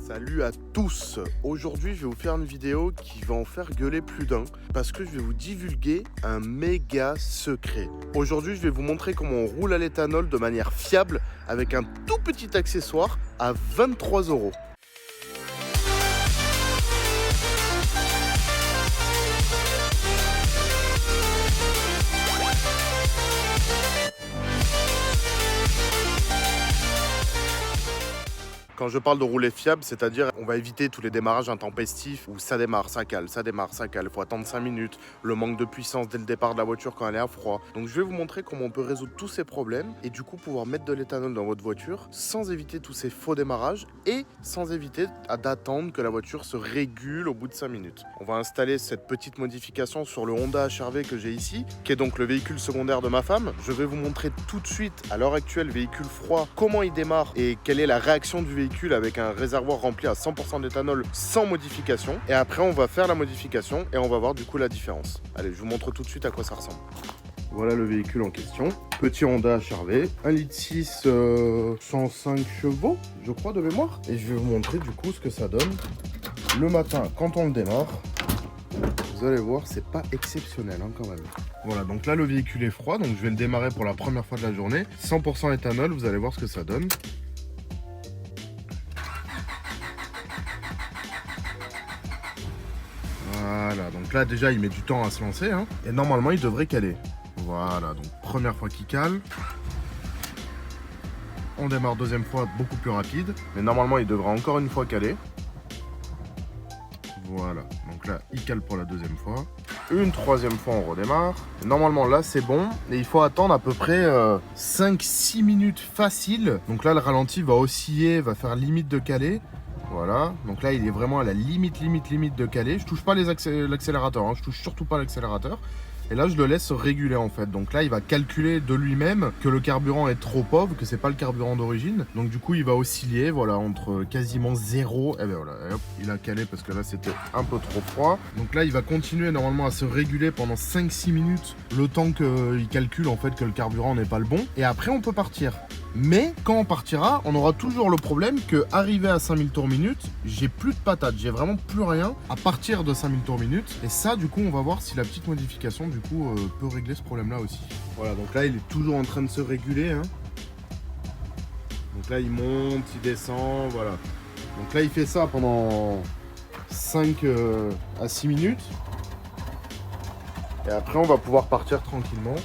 Salut à tous. Aujourd'hui je vais vous faire une vidéo qui va en faire gueuler plus d'un parce que je vais vous divulguer un méga secret. Aujourd'hui je vais vous montrer comment on roule à l'éthanol de manière fiable avec un tout petit accessoire à 23 €. Quand je parle de rouler fiable, c'est-à-dire on va éviter tous les démarrages intempestifs où ça démarre, ça cale, ça démarre, ça cale, il faut attendre 5 minutes, le manque de puissance dès le départ de la voiture quand elle est à froid. Donc je vais vous montrer comment on peut résoudre tous ces problèmes et du coup pouvoir mettre de l'éthanol dans votre voiture sans éviter tous ces faux démarrages et sans éviter d'attendre que la voiture se régule au bout de 5 minutes. On va installer cette petite modification sur le Honda HR-V que j'ai ici, qui est donc le véhicule secondaire de ma femme. Je vais vous montrer tout de suite, à l'heure actuelle, véhicule froid, comment il démarre et quelle est la réaction du véhicule avec un réservoir rempli à 100% d'éthanol sans modification. Et après, on va faire la modification et on va voir du coup la différence. Allez, je vous montre tout de suite à quoi ça ressemble. Voilà le véhicule en question. Petit Honda HR-V, 1,6 litre, 105 chevaux, je crois, de mémoire. Et je vais vous montrer du coup ce que ça donne le matin quand on le démarre. Vous allez voir, c'est pas exceptionnel quand même. Voilà, donc là le véhicule est froid, donc je vais le démarrer pour la première fois de la journée. 100% éthanol, vous allez voir ce que ça donne. Voilà, donc là déjà il met du temps à se lancer et normalement il devrait caler. Voilà, donc première fois qu'il cale. On démarre deuxième fois beaucoup plus rapide, mais normalement il devrait encore une fois caler. Voilà, donc là il cale pour la deuxième fois. Une troisième fois on redémarre. Et normalement là c'est bon, et il faut attendre à peu près 5-6 minutes facile. Donc là le ralenti va osciller, va faire limite de caler. Voilà, donc là il est vraiment à la limite de caler. Je touche pas l'accélérateur, je touche surtout pas l'accélérateur. Et là je le laisse réguler en fait. Donc là il va calculer de lui-même que le carburant est trop pauvre, que c'est pas le carburant d'origine. Donc du coup il va osciller, voilà, entre quasiment 0. Et bien voilà, hop, il a calé parce que là c'était un peu trop froid. Donc là il va continuer normalement à se réguler pendant 5-6 minutes, le temps qu'il calcule en fait que le carburant n'est pas le bon. Et après on peut partir. Mais quand on partira, on aura toujours le problème que arrivé à 5000 tours minute, j'ai plus de patates, j'ai vraiment plus rien à partir de 5000 tours minute. Et ça, du coup, on va voir si la petite modification, du coup, peut régler ce problème-là aussi. Voilà, donc là, il est toujours en train de se réguler. Donc là, il monte, il descend, voilà. Donc là, il fait ça pendant 5 à 6 minutes. Et après, on va pouvoir partir tranquillement.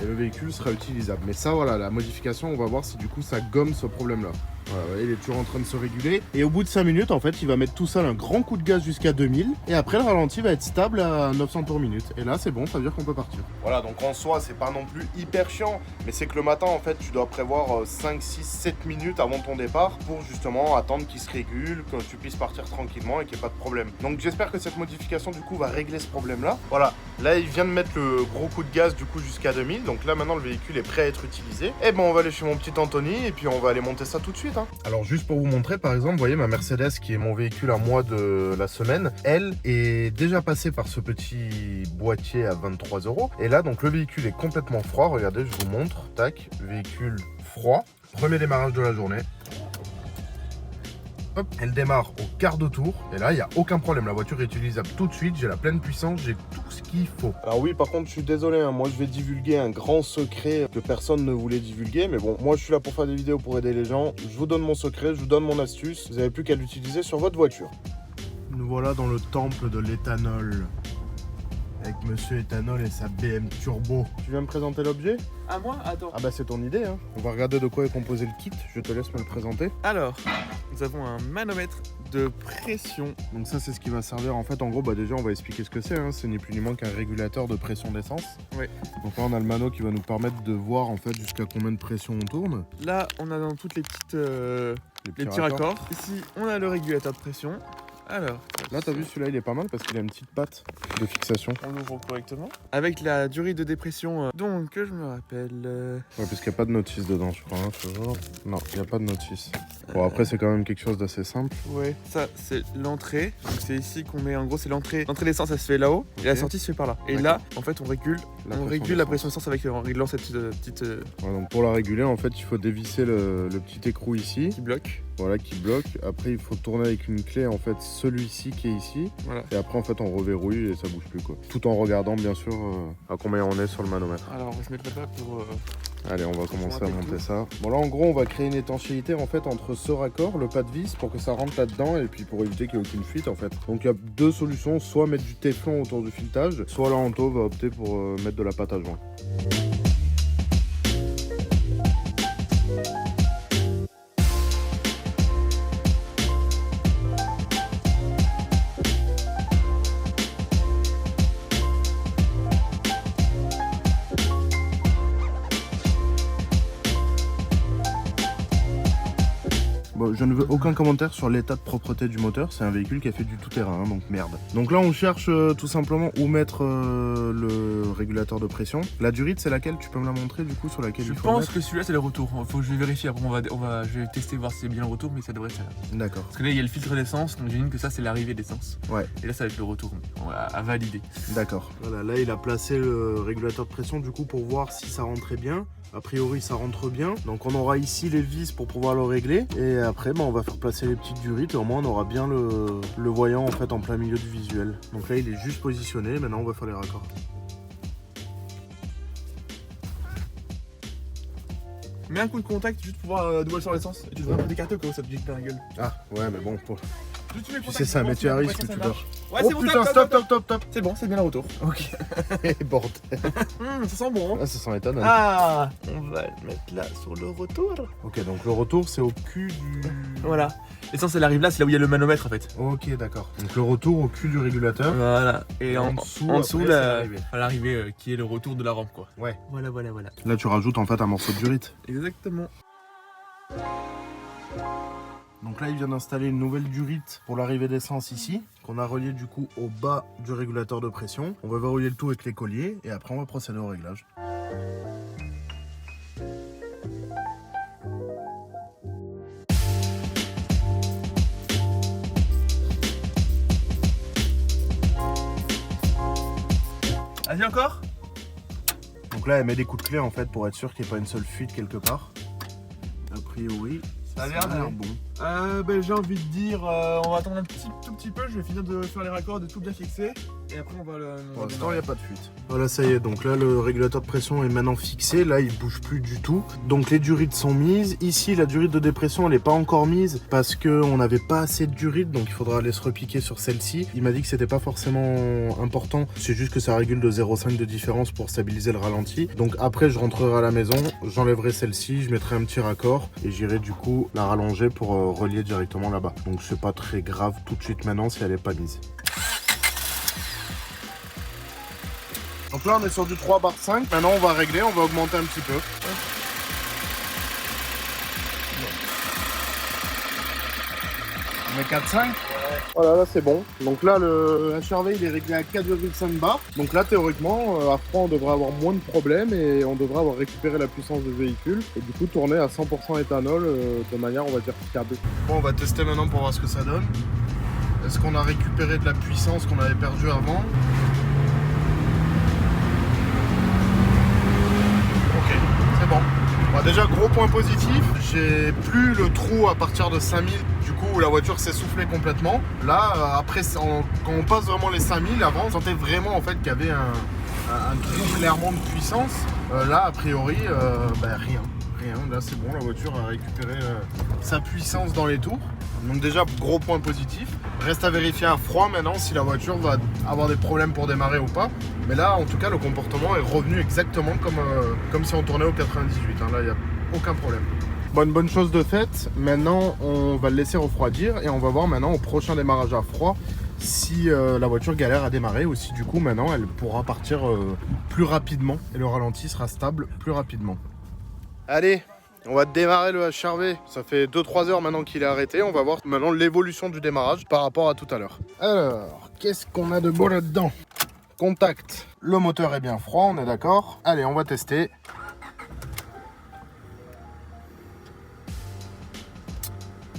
Et le véhicule sera utilisable. Mais ça, voilà, la modification, on va voir si du coup ça gomme ce problème-là. Voilà, il est toujours en train de se réguler. Et au bout de 5 minutes, en fait, il va mettre tout seul un grand coup de gaz jusqu'à 2000. Et après, le ralenti va être stable à 900 tours minute. Et là, c'est bon, ça veut dire qu'on peut partir. Voilà, donc en soi, c'est pas non plus hyper chiant. Mais c'est que le matin, en fait, tu dois prévoir 5, 6, 7 minutes avant ton départ pour justement attendre qu'il se régule, que tu puisses partir tranquillement et qu'il n'y ait pas de problème. Donc j'espère que cette modification, du coup, va régler ce problème-là. Voilà, là, il vient de mettre le gros coup de gaz, du coup, jusqu'à 2000. Donc là, maintenant, le véhicule est prêt à être utilisé. Et ben, on va aller chez mon petit Anthony et puis on va aller monter ça tout de suite. Alors juste pour vous montrer, par exemple, vous voyez ma Mercedes qui est mon véhicule à moi de la semaine, elle est déjà passée par ce petit boîtier à 23 €. Et là, donc le véhicule est complètement froid. Regardez, je vous montre. Tac, véhicule froid. Premier démarrage de la journée. Hop, elle démarre au quart de tour et là il n'y a aucun problème, la voiture est utilisable tout de suite, j'ai la pleine puissance, j'ai tout ce qu'il faut. Alors oui, par contre je suis désolé, moi je vais divulguer un grand secret que personne ne voulait divulguer, mais bon, moi je suis là pour faire des vidéos pour aider les gens, je vous donne mon secret, je vous donne mon astuce, vous n'avez plus qu'à l'utiliser sur votre voiture. Nous voilà dans le temple de l'éthanol, avec Monsieur Éthanol et sa BM Turbo. Tu viens me présenter l'objet? À moi? Attends. Ah bah c'est ton idée On va regarder de quoi est composé le kit, je te laisse me le présenter. Alors, nous avons un manomètre de pression. Donc ça c'est ce qui va servir en fait, en gros bah déjà on va expliquer ce que c'est ni plus ni moins qu'un régulateur de pression d'essence. Oui. Donc là on a le mano qui va nous permettre de voir en fait jusqu'à combien de pression on tourne. Là on a dans toutes les petites les petits raccords. Ici on a le régulateur de pression. Alors, là t'as vu celui-là il est pas mal parce qu'il a une petite patte de fixation. On l'ouvre correctement. Avec la durée de dépression, donc je me rappelle... Ouais, parce qu'il n'y a pas de notice dedans je crois, toujours. Non, il n'y a pas de notice. Bon après c'est quand même quelque chose d'assez simple. Ouais, ça c'est l'entrée. Donc c'est ici qu'on met, en gros c'est l'entrée. L'entrée d'essence elle se fait là-haut, et la sortie se fait par là. Et là, en fait on régule On régule la pression d'essence en réglant cette petite... Ouais, donc pour la réguler, en fait, il faut dévisser le petit écrou ici. qui bloque. Voilà, qui bloque. Après, il faut tourner avec une clé, en fait, celui-ci qui est ici. Voilà. Et après, en fait, on reverrouille et ça bouge plus, quoi. Tout en regardant, bien sûr, à combien on est sur le manomètre. Alors, on va se mettre là-bas pour... Allez, on va commencer à monter ça. Bon, là, en gros, on va créer une étanchéité, en fait, entre ce raccord, le pas de vis, pour que ça rentre là-dedans, et puis pour éviter qu'il n'y ait aucune fuite, en fait. Donc, il y a deux solutions, soit mettre du téflon autour du filetage, soit là, Anto va opter pour mettre de la pâte à joint. Bon, je ne veux aucun commentaire sur l'état de propreté du moteur, c'est un véhicule qui a fait du tout-terrain, hein, donc merde. Donc là on cherche tout simplement où mettre le régulateur de pression. La durite c'est laquelle? Tu peux me la montrer du coup sur laquelle il faut le mettre? Je pense que celui-là c'est le retour, faut que je vais vérifier, après je vais tester voir si c'est bien le retour, mais ça devrait être ça. D'accord. Parce que là il y a le filtre d'essence, donc j'imagine que ça c'est l'arrivée d'essence. Ouais. Et là ça va être le retour, à valider. D'accord. Voilà, là il a placé le régulateur de pression du coup pour voir si ça rentrait bien. A priori ça rentre bien, donc on aura ici les vis pour pouvoir le régler et après on va faire placer les petites durites et au moins on aura bien le voyant en fait en plein milieu du visuel. Donc là il est juste positionné, maintenant on va faire les raccords. Mets un coup de contact juste pour voir d'où elle sort l'essence et tu devrais un peu d'écarter comme ça te jette dans la gueule. Ah ouais mais bon, Tu sais c'est un métier à risque tu dors. Ouais, oh c'est bon, putain, stop. C'est bon, c'est bien le retour. Ok. Bordel. Ça sent bon. Ah, ça sent étonnant. Ah, on va le mettre là sur le retour. Ok, donc le retour c'est au cul du... Voilà. L'essence elle arrive là, c'est là où il y a le manomètre en fait. Ok, d'accord. Donc le retour au cul du régulateur. Voilà. Et en dessous l'arrivée qui est le retour de la rampe quoi. Ouais. Voilà. Là tu rajoutes en fait un morceau de durite. Exactement. Donc là il vient d'installer une nouvelle durite pour l'arrivée d'essence ici, qu'on a relié du coup au bas du régulateur de pression. On va verrouiller le tout avec les colliers et après on va procéder au réglage. Vas-y encore. Donc là elle met des coups de clé en fait pour être sûr qu'il n'y ait pas une seule fuite quelque part. A priori, ça a l'air bon. J'ai envie de dire, on va attendre un tout petit peu, je vais finir de faire les raccords, de tout bien fixer. Et après on va le... Pour l'instant il n'y a pas de fuite. Voilà ça y est, donc là le régulateur de pression est maintenant fixé, là il bouge plus du tout. Donc les durites sont mises, ici la durite de dépression elle n'est pas encore mise parce qu'on n'avait pas assez de durite, donc il faudra aller se repiquer sur celle-ci. Il m'a dit que c'était pas forcément important, c'est juste que ça régule de 0,5 de différence pour stabiliser le ralenti. Donc après je rentrerai à la maison, j'enlèverai celle-ci, je mettrai un petit raccord et j'irai du coup la rallonger pour relier directement là-bas. Donc c'est pas très grave tout de suite maintenant si elle n'est pas mise. Donc là on est sur du 3/5, maintenant on va régler, on va augmenter un petit peu. On met 4,5 ? Voilà, là c'est bon. Donc là le HRV il est réglé à 4,5 bars. Donc là théoriquement à froid on devrait avoir moins de problèmes et on devrait avoir récupéré la puissance du véhicule et du coup tourner à 100% éthanol de manière on va dire fiable. Bon on va tester maintenant pour voir ce que ça donne. Est-ce qu'on a récupéré de la puissance qu'on avait perdue avant ? Ok, c'est bon. Bon, déjà gros point positif, j'ai plus le trou à partir de 5000, du coup où la voiture s'est soufflée complètement. Là après quand on passe vraiment les 5000, avant on sentait vraiment en fait qu'il y avait un trou clairement de puissance. Là a priori rien. Là c'est bon, la voiture a récupéré sa puissance dans les tours. Donc déjà gros point positif. Reste à vérifier à froid maintenant si la voiture va avoir des problèmes pour démarrer ou pas. Mais là en tout cas le comportement est revenu exactement comme si on tournait au 98. Là il n'y a aucun problème. Bon, une bonne chose de faite, maintenant on va le laisser refroidir et on va voir maintenant au prochain démarrage à froid si la voiture galère à démarrer ou si du coup maintenant elle pourra partir plus rapidement et le ralenti sera stable plus rapidement. Allez, on va démarrer le HRV. Ça fait 2-3 heures maintenant qu'il est arrêté. On va voir maintenant l'évolution du démarrage par rapport à tout à l'heure. Alors, qu'est-ce qu'on a de beau là-dedans? Contact. Le moteur est bien froid, on est d'accord. Allez, on va tester.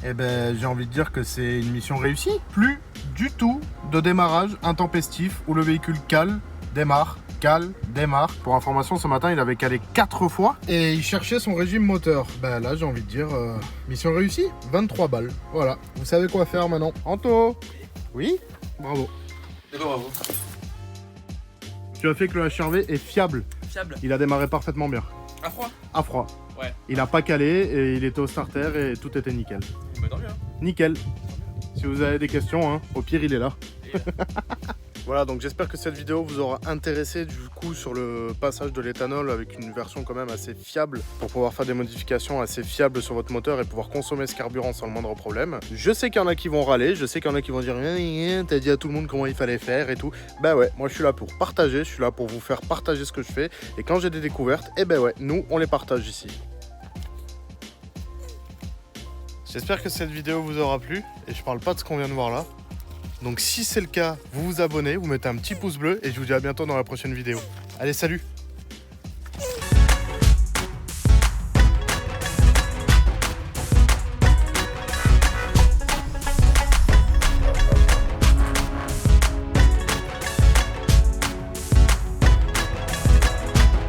Eh ben, j'ai envie de dire que c'est une mission réussie. Plus du tout de démarrage intempestif où le véhicule cale démarre, cale, démarre. Pour information, ce matin, il avait calé 4 fois et il cherchait son régime moteur. Ben là, j'ai envie de dire, mission réussie, 23 balles. Voilà, vous savez quoi faire maintenant. Anto. Oui. Bravo. Bravo. Tu as fait que le HRV est fiable. Fiable. Il a démarré parfaitement bien. À froid. À froid. Ouais. Il n'a pas calé et il était au starter et tout était nickel. Bah tant mieux. Nickel. Si vous avez des questions, hein, au pire, il est là. Voilà, donc j'espère que cette vidéo vous aura intéressé du coup sur le passage de l'éthanol avec une version quand même assez fiable pour pouvoir faire des modifications assez fiables sur votre moteur et pouvoir consommer ce carburant sans le moindre problème. Je sais qu'il y en a qui vont râler, je sais qu'il y en a qui vont dire t'as dit à tout le monde comment il fallait faire et tout. Bah ouais, moi je suis là pour partager, je suis là pour vous faire partager ce que je fais et quand j'ai des découvertes, et ben ouais, nous on les partage ici. J'espère que cette vidéo vous aura plu et je parle pas de ce qu'on vient de voir là. Donc si c'est le cas, vous vous abonnez, vous mettez un petit pouce bleu et je vous dis à bientôt dans la prochaine vidéo. Allez, salut!